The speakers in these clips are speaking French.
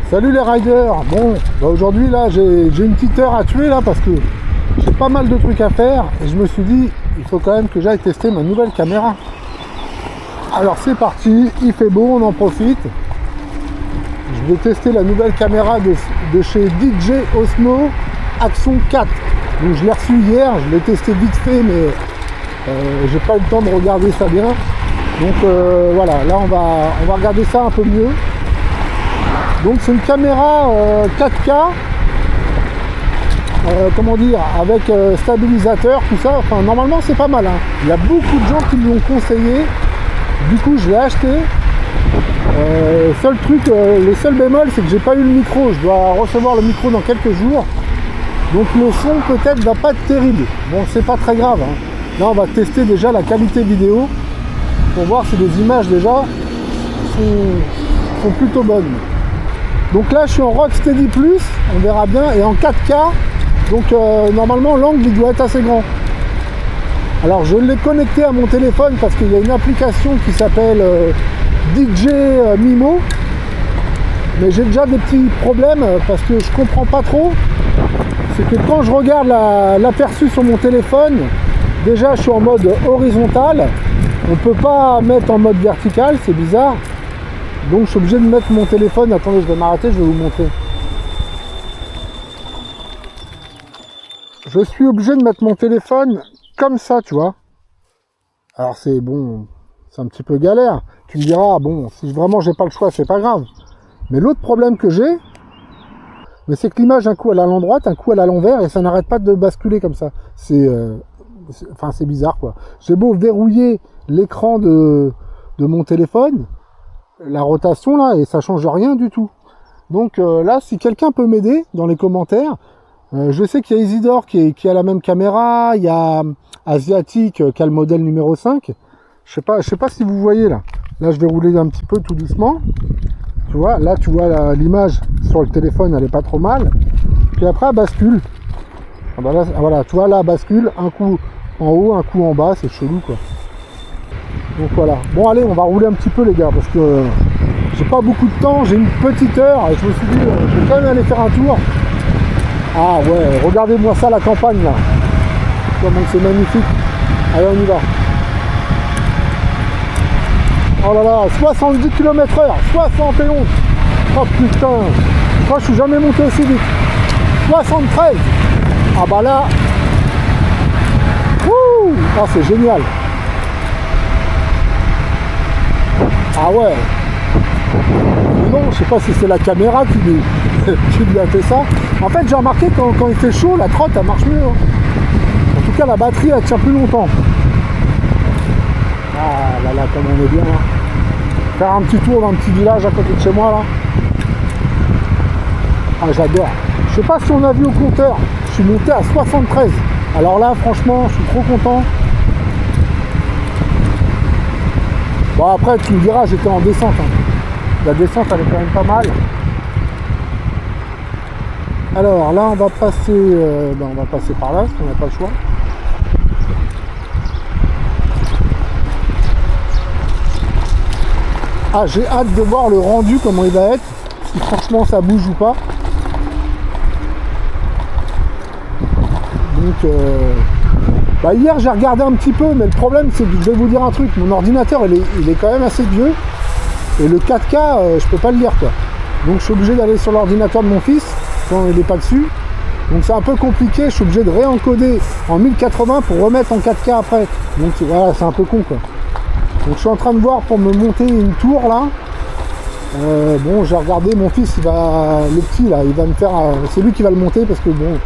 Salut les riders. Bon, bah aujourd'hui là j'ai une petite heure à tuer là parce que j'ai pas mal de trucs à faire et je me suis dit il faut quand même que j'aille tester ma nouvelle caméra. Alors c'est parti, il fait beau, on en profite. Je vais tester la nouvelle caméra de chez DJ Osmo Action 4. Donc je l'ai reçu hier, je l'ai testé vite fait mais j'ai pas eu le temps de regarder ça bien. Donc voilà, là on va regarder ça un peu mieux. Donc c'est une caméra 4K, comment dire, avec stabilisateur, tout ça. Enfin normalement c'est pas mal, hein. Il y a beaucoup de gens qui me l'ont conseillé. Du coup je l'ai acheté. Seul truc, le seul bémol c'est que j'ai pas eu le micro. Je dois recevoir le micro dans quelques jours. Donc le son peut-être va pas être terrible. Bon c'est pas très grave, hein. Là on va tester déjà la qualité vidéo pour voir si les images déjà sont plutôt bonnes. Donc là je suis en Rocksteady Plus, on verra bien, et en 4K, donc normalement l'angle il doit être assez grand. Alors je l'ai connecté à mon téléphone parce qu'il y a une application qui s'appelle DJ Mimo, mais j'ai déjà des petits problèmes parce que je comprends pas trop. C'est que quand je regarde l'aperçu sur mon téléphone, déjà je suis en mode horizontal, on peut pas mettre en mode vertical, c'est bizarre. Donc je suis obligé de mettre mon téléphone, attendez je vais m'arrêter, je vais vous montrer. Je suis obligé de mettre mon téléphone comme ça, tu vois. Alors c'est bon, c'est un petit peu galère. Tu me diras, bon, si vraiment j'ai pas le choix, c'est pas grave. Mais l'autre problème que j'ai, c'est que l'image un coup elle est à l'endroit, un coup elle est à l'envers et ça n'arrête pas de basculer comme ça. Enfin c'est bizarre quoi. J'ai beau verrouiller l'écran de mon téléphone, la rotation là, et ça change rien du tout. Donc là, si quelqu'un peut m'aider dans les commentaires, je sais qu'il y a Isidore qui a la même caméra, il y a Asiatique qui a le modèle numéro 5. Je sais pas si vous voyez là. Là, je vais rouler un petit peu tout doucement. Tu vois, là, tu vois l'image sur le téléphone, elle est pas trop mal. Puis après, elle bascule. Ah bah là, voilà, tu vois, là, elle bascule, un coup en haut, un coup en bas, c'est chelou quoi. Donc voilà. Bon allez, on va rouler un petit peu les gars, parce que j'ai pas beaucoup de temps, j'ai une petite heure, et je me suis dit, je vais quand même aller faire un tour. Ah ouais, regardez-moi ça, la campagne là. Comment c'est magnifique. Allez, on y va. Oh là là, 70 km/h, 71. Oh putain, moi je suis jamais monté aussi vite. 73. Ah bah là. Ouh, oh, c'est génial. Ah ouais. Non, je sais pas si c'est la caméra qui lui a fait ça. En fait, j'ai remarqué quand il fait chaud, la trotte elle marche mieux. Hein. En tout cas, la batterie elle tient plus longtemps. Ah là là, comme on est bien. Hein. Faire un petit tour dans un petit village à côté de chez moi là. Ah, j'adore. Je sais pas si on a vu au compteur. Je suis monté à 73. Alors là, franchement, je suis trop content. Bon après tu me diras, j'étais en descente, hein. La descente elle est quand même pas mal. Alors là on va passer par là parce qu'on n'a pas le choix. Ah j'ai hâte de voir le rendu, comment il va être, si franchement ça bouge ou pas. Donc bah hier j'ai regardé un petit peu, mais le problème c'est que je vais vous dire un truc, mon ordinateur il est quand même assez vieux et le 4K je peux pas le lire quoi. Donc je suis obligé d'aller sur l'ordinateur de mon fils quand il n'est pas dessus. Donc c'est un peu compliqué, je suis obligé de réencoder en 1080 pour remettre en 4K après. Donc voilà, c'est un peu con quoi. Donc je suis en train de voir pour me monter une tour là. Bon j'ai regardé, mon fils le petit là, il va me faire, c'est lui qui va le monter parce que bon,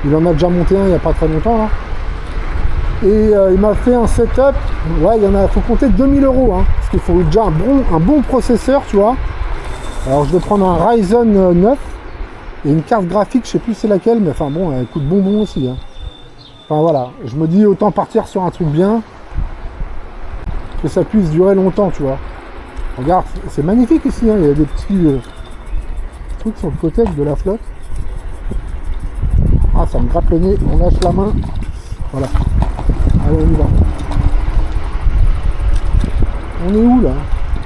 il en a déjà monté un il n'y a pas très longtemps là. Et il m'a fait un setup, ouais il faut compter 2000 €, hein, parce qu'il faut déjà un bon processeur tu vois. Alors je vais prendre un Ryzen 9 et une carte graphique, je sais plus c'est laquelle, mais enfin bon elle coûte bonbon aussi. Hein. Enfin voilà, je me dis autant partir sur un truc bien, que ça puisse durer longtemps tu vois. Regarde, c'est magnifique ici, hein, il y a des petits trucs sur le côté avec de la flotte. Ah ça me gratte le nez, on lâche la main, voilà. Allez, on y va. On est où là?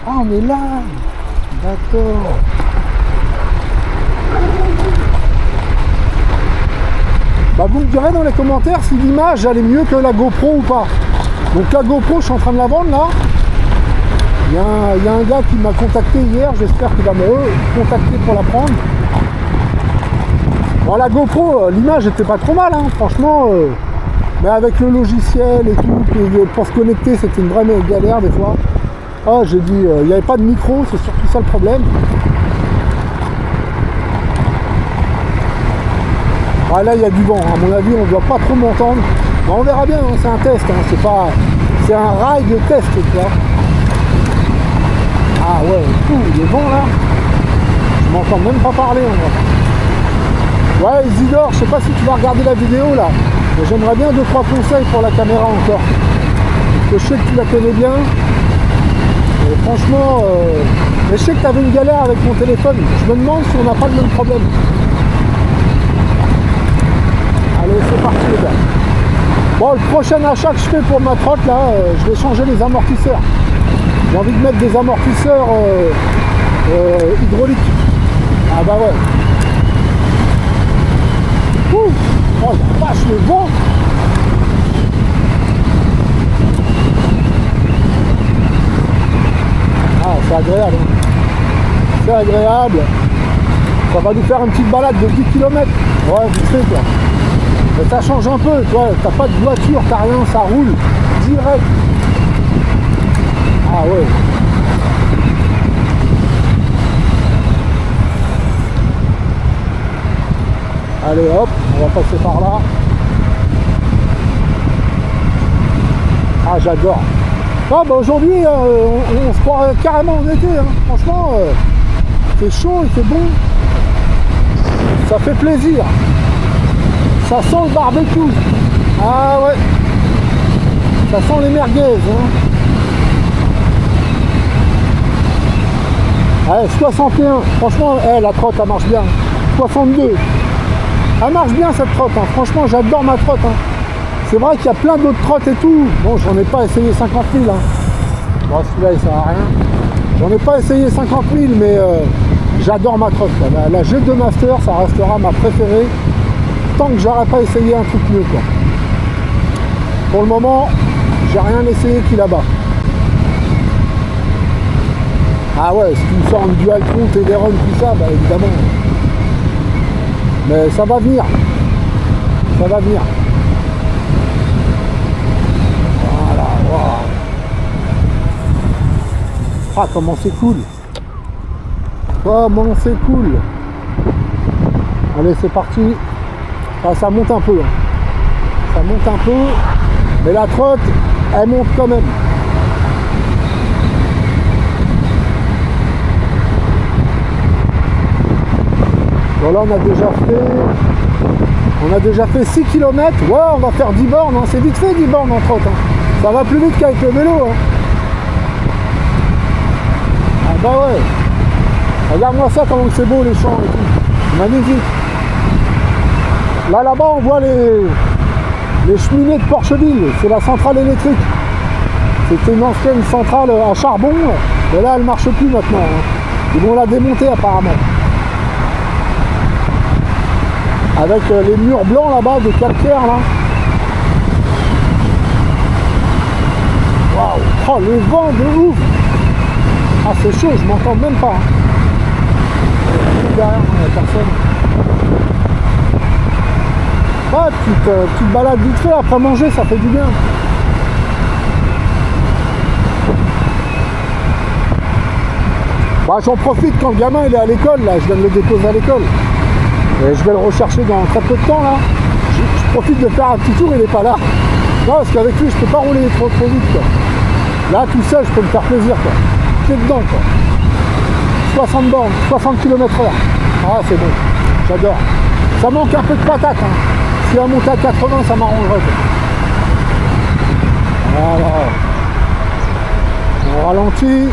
Ah, on est là. D'accord. Bah vous me direz dans les commentaires si l'image elle est mieux que la GoPro ou pas. Donc la GoPro je suis en train de la vendre là. Il y a un gars qui m'a contacté hier, j'espère qu'il va me recontacter pour la prendre. Bon, la GoPro, l'image était pas trop mal, hein, franchement. Mais avec le logiciel et tout, pour se connecter c'était une vraie galère des fois. Ah j'ai dit, il n'y avait pas de micro, c'est surtout ça le problème. Ah là il y a du vent, à mon avis on ne doit pas trop m'entendre. Mais on verra bien, hein, c'est un test, hein, c'est un rail de test quoi. Ah ouais, le vent là, je m'entends même pas parler en vrai. Ouais Isidore, je sais pas si tu vas regarder la vidéo là, mais j'aimerais bien 2-3 conseils pour la caméra encore. Parce que je sais que tu la connais bien. Et franchement, mais je sais que tu avais une galère avec mon téléphone. Je me demande si on n'a pas le même problème. Allez, c'est parti les gars. Bon, le prochain achat que je fais pour ma trotte là, je vais changer les amortisseurs. J'ai envie de mettre des amortisseurs hydrauliques. Ah bah ouais. Ouh. Oh la vache, le vent. Ah, c'est agréable. C'est agréable. Ça va nous faire une petite balade de 10 km. Ouais, vite fait quoi. Mais ça change un peu, toi. T'as pas de voiture, t'as rien, ça roule direct. Ah ouais. Allez hop, on va passer par là. Ah j'adore. Ah bah aujourd'hui on se croirait carrément en été, hein. Franchement il fait chaud, il fait bon. Ça fait plaisir. Ça sent le barbecue. Ah ouais. Ça sent les merguez, hein. Allez, 61. Franchement, la trotte elle marche bien. 62. Elle marche bien cette trotte, hein. Franchement j'adore ma trotte, hein. C'est vrai qu'il y a plein d'autres trottes et tout. Bon j'en ai pas essayé 50 000 hein. Bon celui-là il sert à rien. J'en ai pas essayé 50 000 mais j'adore ma trotte. La G2 Master ça restera ma préférée. Tant que j'aurais pas essayé un truc mieux quoi. Pour le moment j'ai rien essayé qui là-bas. Ah ouais, si tu me sors une dual front et des runs tout ça, bah évidemment. Mais ça va venir. Ça va venir. Voilà, wow. Ah comment c'est cool. Comment c'est cool. Allez c'est parti. Ah, ça monte un peu. Hein. Ça monte un peu. Mais la trotte, elle monte quand même. Bon là on a déjà fait 6 km. Ouais on va faire 10 bornes, hein. C'est vite fait 10 bornes en trotte. Hein. Ça va plus vite qu'avec le vélo. Hein. Ah bah ouais. Regarde-moi ça comment c'est beau les champs et tout. Magnifique. Là-bas on voit les cheminées de Porcheville. C'est la centrale électrique. C'était une ancienne centrale à charbon. Et là elle marche plus maintenant. Hein. Ils vont la démonter apparemment. Avec les murs blancs là-bas de calcaire là. Waouh. Oh le vent de ouf. Ah c'est chaud, je m'entends même pas. Derrière, il n'y a personne. Ah, tu te balades vite fait après manger, ça fait du bien. Bah, j'en profite quand le gamin il est à l'école, là, je viens de le déposer à l'école. Et je vais le rechercher dans très peu de temps là. Je profite de faire un petit tour, il n'est pas là. Non, parce qu'avec lui, je peux pas rouler trop vite quoi. Là, tout seul, je peux me faire plaisir quoi. Pied dedans quoi. 60 bornes, 60 km/h. Ah, c'est bon, j'adore. Ça manque un peu de patate. Hein. Si on monte à 80, ça m'arrangerait. Voilà. On ralentit.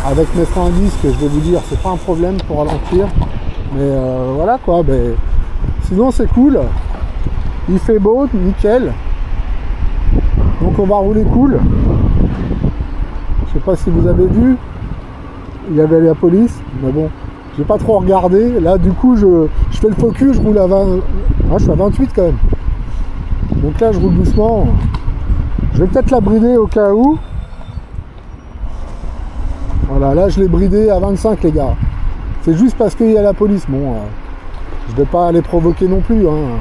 Avec mes freins à disque, je vais vous dire, c'est pas un problème pour ralentir. Mais voilà quoi. Ben, sinon, c'est cool. Il fait beau, nickel. Donc, on va rouler cool. Je sais pas si vous avez vu. Il y avait la police. Mais bon, J'ai pas trop regardé. Là, du coup, je fais le focus, je roule à 20. Ah, je suis à 28 quand même. Donc là, je roule doucement. Je vais peut-être la brider au cas où. Voilà, là, je l'ai bridé à 25, les gars. C'est juste parce qu'il y a la police. Bon, je vais pas les provoquer non plus. Hein.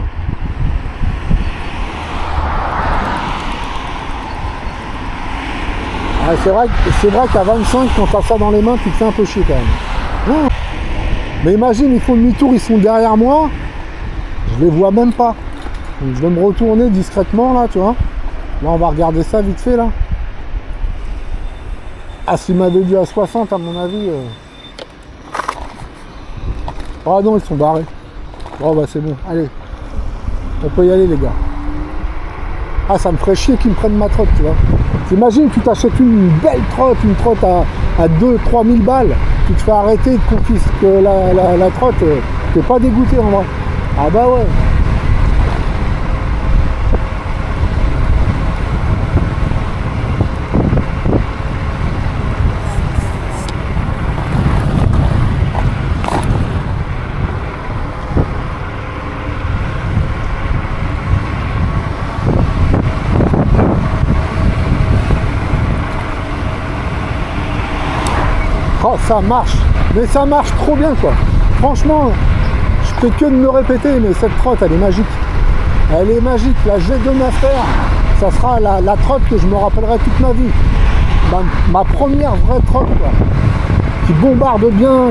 Ah, c'est vrai qu'à 25, quand t'as ça dans les mains, tu te fais un peu chier quand même. Oh. Mais imagine, ils font demi-tour, ils sont derrière moi. Je les vois même pas. Donc je vais me retourner discrètement là, tu vois. Là, on va regarder ça vite fait là. Ah, s'ils m'avaient dit à 60, à mon avis. Ah non, ils sont barrés. Oh bah c'est bon, allez. On peut y aller les gars. Ah, ça me ferait chier qu'ils me prennent ma trotte, tu vois. T'imagines, tu t'achètes une belle trotte, une trotte à 2-3 000 balles. Tu te fais arrêter, ils te confisquent la trotte. T'es pas dégoûté en vrai. Ah bah ouais. Oh, ça marche, mais ça marche trop bien quoi. Franchement, je fais que de me répéter, mais cette trotte elle est magique. Elle est magique, la G2 Master, ça sera la trotte que je me rappellerai toute ma vie. Ma première vraie trotte quoi. Qui bombarde bien,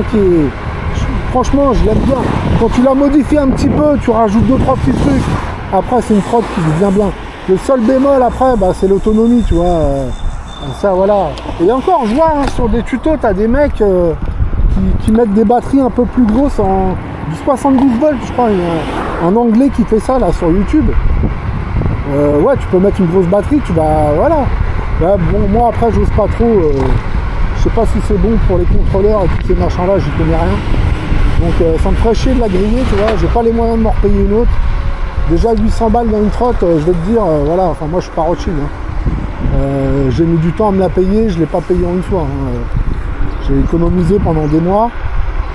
franchement je l'aime bien. Quand tu la modifies un petit peu, tu rajoutes 2-3 petits trucs. Après c'est une trotte qui devient bien. Le seul bémol après, bah, c'est l'autonomie, tu vois. Ça voilà. Et encore, je vois hein, sur des tutos, t'as des mecs qui mettent des batteries un peu plus grosses du 72 volts, je crois. Il y a un anglais qui fait ça là sur YouTube. Ouais, tu peux mettre une grosse batterie, tu vas. Voilà. Là, bon, moi après, j'ose pas trop. Je sais pas si c'est bon pour les contrôleurs et tous ces machins là, j'y connais rien. Donc ça me ferait chier de la griller, tu vois. J'ai pas les moyens de m'en repayer une autre. Déjà 800 balles dans une trotte, je vais te dire, voilà, enfin moi je suis pas Rothschild. Hein. J'ai mis du temps à me la payer, je l'ai pas payé en une fois. Hein. J'ai économisé pendant des mois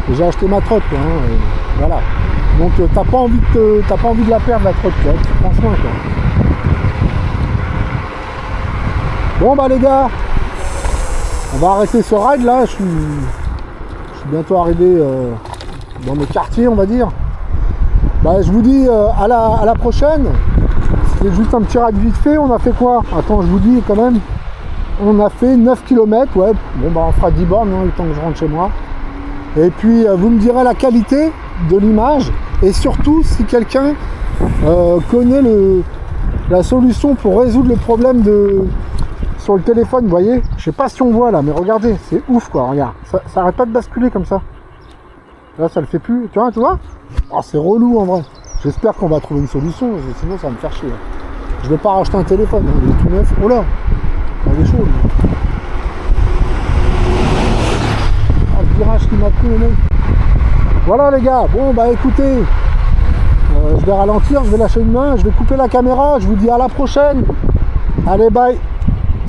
et j'ai acheté ma trotte. Quoi, hein. Voilà. Donc t'as pas envie de la perdre la trotte, quoi. Tu prends soin quoi. Bon bah les gars, on va arrêter ce ride là. Je suis bientôt arrivé dans mes quartiers on va dire. Bah je vous dis à la prochaine. C'est juste un petit ride vite fait, on a fait quoi? Attends, je vous dis quand même. On a fait 9 km, ouais. Bon bah on fera 10 bornes, hein, le temps que je rentre chez moi. Et puis vous me direz la qualité de l'image. Et surtout si quelqu'un connaît la solution pour résoudre le problème sur le téléphone, vous voyez. Je sais pas si on voit là, mais regardez, c'est ouf quoi, regarde. Ça arrête pas de basculer comme ça. Là ça le fait plus, tu vois? Oh, c'est relou en vrai. J'espère qu'on va trouver une solution, sinon ça va me faire chier. Je vais pas racheter un téléphone, hein, il est tout neuf. Oh là, il est chaud. Ah, le virage qui m'a pris le mec. Voilà les gars, bon bah écoutez, je vais ralentir, je vais lâcher une main, je vais couper la caméra, je vous dis à la prochaine. Allez bye.